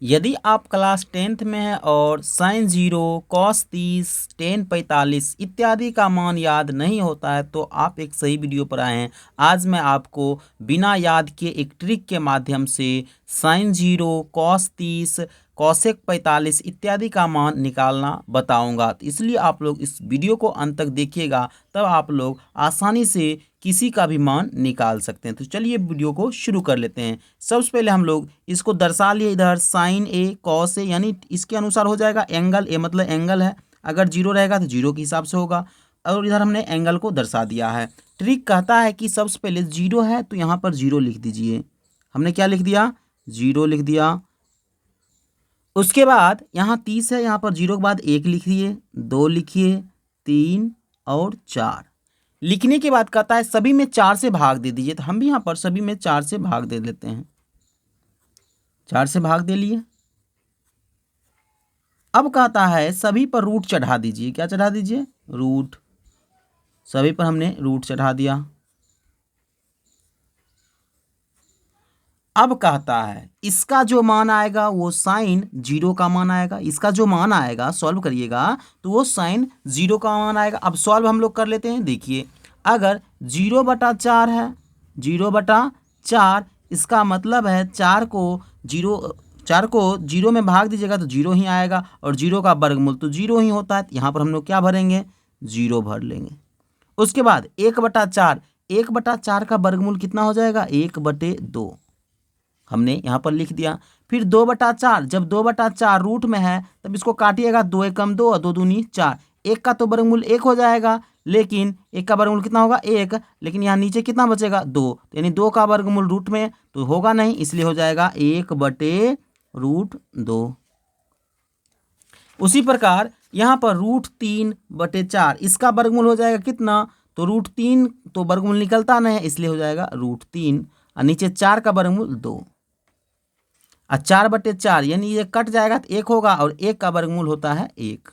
यदि आप class 10th में हैं और साइन 0, कॉस 30, टेन 45 इत्यादि का मान याद नहीं होता है तो आप एक सही वीडियो पर आए हैं। आज मैं आपको बिना याद के एक ट्रिक के माध्यम से साइन 0, कॉस 30, कॉसेक 45 इत्यादि का मान निकालना बताऊंगा। तो इसलिए आप लोग इस वीडियो को अंत तक देखिएगा, तब आप लोग आसानी से किसी का भी मान निकाल सकते हैं। तो चलिए वीडियो को शुरू कर लेते हैं। सबसे पहले हम लोग इसको दर्शा लिए, इधर साइन ए कॉस ए, यानी इसके अनुसार हो जाएगा एंगल ए, मतलब एंगल है, अगर जीरो रहेगा तो जीरो के हिसाब से होगा। और इधर हमने एंगल को दर्शा दिया है। ट्रिक कहता है कि सबसे पहले जीरो है तो यहाँ पर जीरो लिख दीजिए। हमने क्या लिख दिया? जीरो लिख दिया। उसके बाद यहाँ 30 है, यहाँ पर जीरो के बाद एक लिखिए, दो लिखिए, तीन और चार। लिखने के बाद कहता है सभी में चार से भाग दे दीजिए। तो हम भी यहाँ पर सभी में चार से भाग दे देते हैं। चार से भाग दे लिए। अब कहता है सभी पर रूट चढ़ा दीजिए। क्या चढ़ा दीजिए? रूट। सभी पर हमने रूट चढ़ा दिया। अब कहता है इसका जो मान आएगा वो साइन जीरो का मान आएगा। इसका जो मान आएगा सॉल्व करिएगा तो वो साइन जीरो का मान आएगा। अब सॉल्व हम लोग कर लेते हैं। देखिए, अगर 0/4 है, 0/4, इसका मतलब है चार को जीरो में भाग दीजिएगा तो जीरो ही आएगा, और जीरो का वर्गमूल तो जीरो ही होता है। तो यहाँ पर हम लोग क्या भरेंगे? जीरो भर लेंगे। उसके बाद 1/4, 1/4 का वर्गमूल कितना हो जाएगा? 1/2 हमने यहाँ पर लिख दिया। फिर 2/4, जब 2/4 रूट में है तब इसको काटिएगा, 2 एकम 2 और 2 दूनी 4। एक का तो वर्गमूल एक हो जाएगा, लेकिन एक का वर्गमूल कितना होगा? एक। लेकिन यहाँ नीचे कितना बचेगा? 2, यानी 2 का वर्गमूल रूट में तो होगा नहीं, इसलिए हो जाएगा 1/√2। उसी प्रकार यहाँ पर √3/4, इसका वर्गमूल हो जाएगा कितना? तो √3 तो वर्गमूल निकलता नहीं है, इसलिए हो जाएगा √3, और नीचे 4 का वर्गमूल 2, और 4/4 यानी ये कट जाएगा तो एक होगा, और एक का वर्गमूल होता है एक।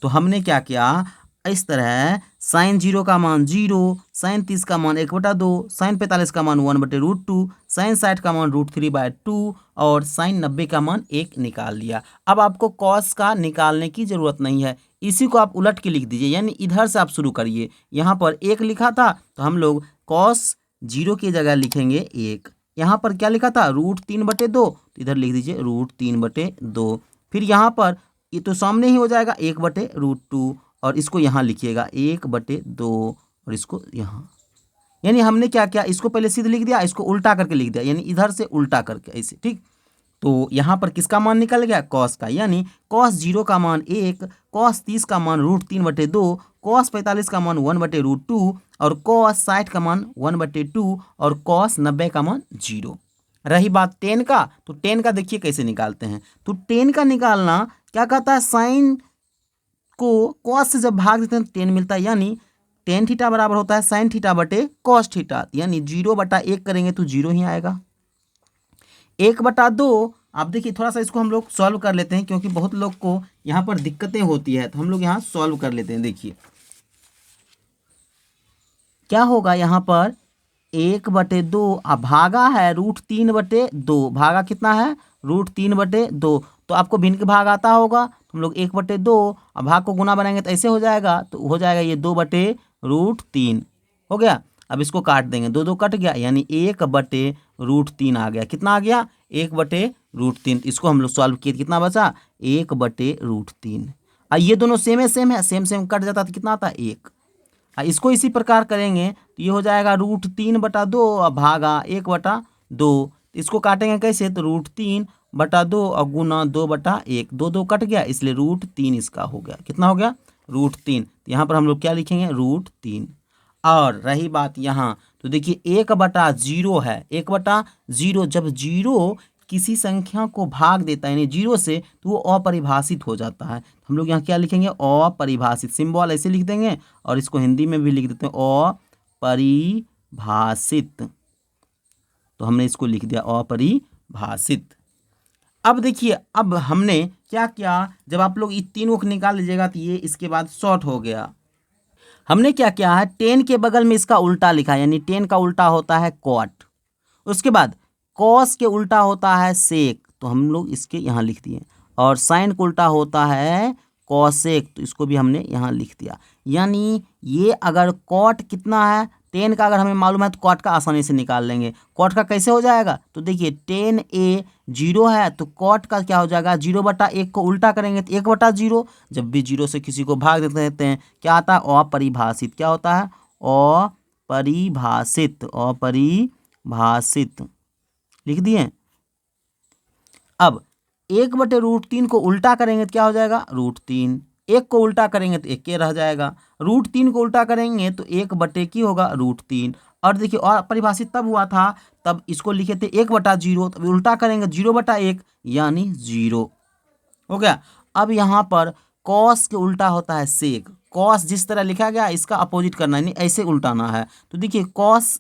तो हमने क्या किया? इस तरह साइन 0 का मान 0, साइन 30 का मान 1/2, साइन 45 का मान 1/√2, साइन 60 का मान √3/2 और साइन 90 का मान 1 निकाल लिया। अब आपको कॉस का निकालने की ज़रूरत नहीं है, इसी को आप उलट के लिख दीजिए, यानी इधर से आप शुरू करिए। यहाँ पर 1 लिखा था तो हम लोग कॉस 0 की जगह लिखेंगे 1। यहाँ पर क्या लिखा था? √3/2, तो इधर लिख दीजिए √3/2। फिर यहाँ पर ये तो सामने ही हो जाएगा 1/√2, और इसको यहाँ लिखिएगा 1/2, और इसको यहाँ, यानी हमने क्या किया? इसको पहले सीधे लिख दिया, इसको उल्टा करके लिख दिया, यानी इधर से उल्टा करके ऐसे, ठीक। तो यहाँ पर किसका मान निकल गया? कॉस का, यानी कॉस 0 का मान 1, कॉस 30 का मान √3/2, कॉस 45 का मान 1/√2 और कॉस 60 का मान 1/2 और कॉस 90 का मान 0। रही बात टेन का, तो टेन का देखिए कैसे निकालते हैं। तो टेन का निकालना क्या कहता है? साइन को कॉस से जब भाग देते हैं तो टेन मिलता है, यानी टेन थीटा बराबर होता है साइन थीटा बटे कॉस थीटा, यानी 0/1 करेंगे तो 0 ही आएगा। 1/2, आप देखिए थोड़ा सा इसको हम लोग सॉल्व कर लेते हैं, क्योंकि बहुत लोग को यहाँ पर दिक्कतें होती है, तो हम लोग यहाँ सॉल्व कर लेते हैं। देखिए क्या होगा यहाँ पर? 1/2, अब भागा है √3/2, भागा कितना है? √3/2। तो आपको भिन्न भाग आता होगा, तो हम लोग 1/2, अब भाग को गुना बनाएंगे तो ऐसे हो जाएगा, तो हो जाएगा ये 2/√3 हो गया। अब इसको काट देंगे, 2 2 कट गया, यानी 1/√3 आ गया। कितना आ गया? 1/√3। इसको हम लोग सॉल्व किए, कितना बचा? 1/√3। ये दोनों सेम है, सेम सेम कट जाता तो कितना आता? 1। इसको इसी प्रकार करेंगे तो ये हो जाएगा √3/2 और भागा 1/2। इसको काटेंगे कैसे? तो √3/2 और गुना 2/1, 2 2 कट गया, इसलिए √3 इसका हो गया। कितना हो गया? √3। तो यहाँ पर हम लोग क्या लिखेंगे? √3। और रही बात यहाँ, तो देखिए 1/0 है, 1/0, जब जीरो किसी संख्या को भाग देता है यानी जीरो से, तो वो अपरिभाषित हो जाता है। हम लोग यहाँ क्या लिखेंगे? अपरिभाषित, सिंबल ऐसे लिख देंगे, और इसको हिंदी में भी लिख देते हैं अपरिभाषित। तो हमने इसको लिख दिया अपरिभाषित। अब देखिए, अब हमने क्या किया? जब आप लोग ये तीनों को निकाल लीजिएगा तो ये इसके बाद शॉर्ट हो गया। हमने क्या किया है? 10 के बगल में इसका उल्टा लिखा है, यानी 10 का उल्टा होता है कॉट। उसके बाद कॉस के उल्टा होता है सेक, तो हम लोग इसके यहाँ लिख दिए। और साइन का उल्टा होता है कॉसेक, तो इसको भी हमने यहाँ लिख दिया। यानी ये अगर कॉट कितना है 10 का अगर हमें मालूम है तो कॉट का आसानी से निकाल लेंगे। कॉट का कैसे हो जाएगा, तो देखिए 10a 0 है तो कॉट का क्या हो जाएगा 0/1 को उल्टा करेंगे तो 1/0। जब भी 0 से किसी को भाग देते हैं क्या आता है अपरिभाषित, क्या होता है अपरिभाषित, अपरिभाषित लिख दिए। अब 1/√3 को उल्टा करेंगे तो क्या हो जाएगा √3, 1 को उल्टा करेंगे तो 1 रह जाएगा, √3 को उल्टा करेंगे तो 1/1 की होगा √3। और देखिए और परिभाषित तब हुआ था तब इसको लिखे थे 1/0, तब उल्टा करेंगे 0/1 यानी 0 हो गया। अब यहाँ पर कॉस के उल्टा होता है सेक। कॉस जिस तरह लिखा गया इसका अपोजिट करना है, नहीं ऐसे उल्टाना है। तो देखिए कॉस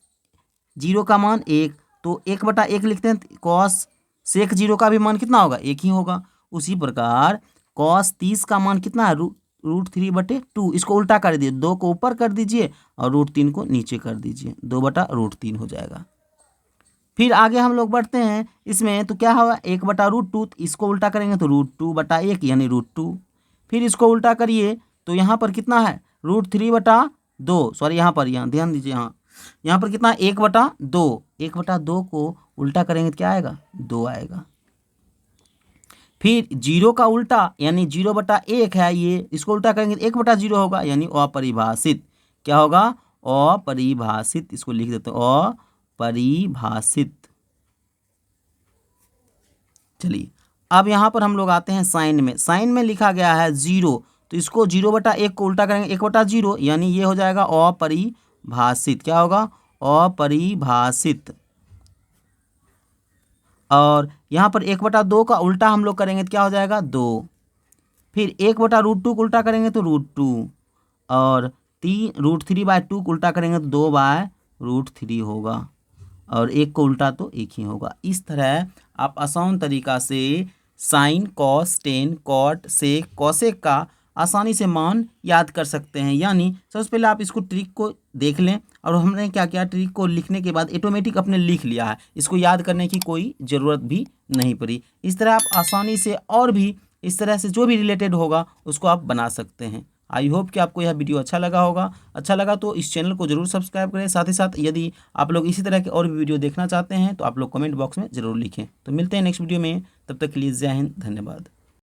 0 का मान 1 तो 1/1 लिखते हैं, कॉस सेक 0 का भी मान कितना होगा 1 ही होगा। उसी प्रकार कॉस 30 का मान कितना है √3/2, इसको उल्टा कर दीजिए, 2 को ऊपर कर दीजिए और √3 को नीचे कर दीजिए, 2/√3 हो जाएगा। फिर आगे हम लोग बढ़ते हैं इसमें, तो क्या होगा 1/√2, इसको उल्टा करेंगे तो √2/1 यानी √2। फिर इसको उल्टा करिए तो यहाँ पर कितना है √3/2, सॉरी यहाँ ध्यान दीजिए, यहाँ पर कितना 1/2, 1/2 को उल्टा करेंगे तो क्या आएगा 2 आएगा। फिर 0 का उल्टा यानी 0/1 है ये, इसको उल्टा करेंगे तो 1/0 होगा यानी अपरिभाषित, क्या होगा अपरिभाषित, इसको लिख देते हैं अपरिभाषित। चलिए अब यहाँ पर हम लोग आते हैं साइन में। साइन में लिखा गया है 0 तो इसको 0/1 को उल्टा करेंगे 1/0 यानी ये हो जाएगा अपरिभाषित, क्या होगा अपरिभाषित। और यहाँ पर 1/2 का उल्टा हम लोग करेंगे तो क्या हो जाएगा 2। फिर 1/√2 को उल्टा करेंगे तो √2 और √3/2 को उल्टा करेंगे तो 2/√3 होगा और 1 को उल्टा तो 1 ही होगा। इस तरह आप आसान तरीका से sine cos tan cot sec cosec का आसानी से मान याद कर सकते हैं। यानी सबसे पहले आप इसको ट्रिक को देख लें और हमने क्या किया ट्रिक को लिखने के बाद ऑटोमेटिक अपने लिख लिया है, इसको याद करने की कोई ज़रूरत भी नहीं पड़ी। इस तरह आप आसानी से और भी इस तरह से जो भी रिलेटेड होगा उसको आप बना सकते हैं। आई होप कि आपको यह वीडियो अच्छा लगा होगा। अच्छा लगा तो इस चैनल को जरूर सब्सक्राइब करें। साथ ही साथ यदि आप लोग इसी तरह के और भी वीडियो देखना चाहते हैं तो आप लोग कमेंट बॉक्स में ज़रूर लिखें। तो मिलते हैं नेक्स्ट वीडियो में, तब तक के लिए जय हिंद, धन्यवाद।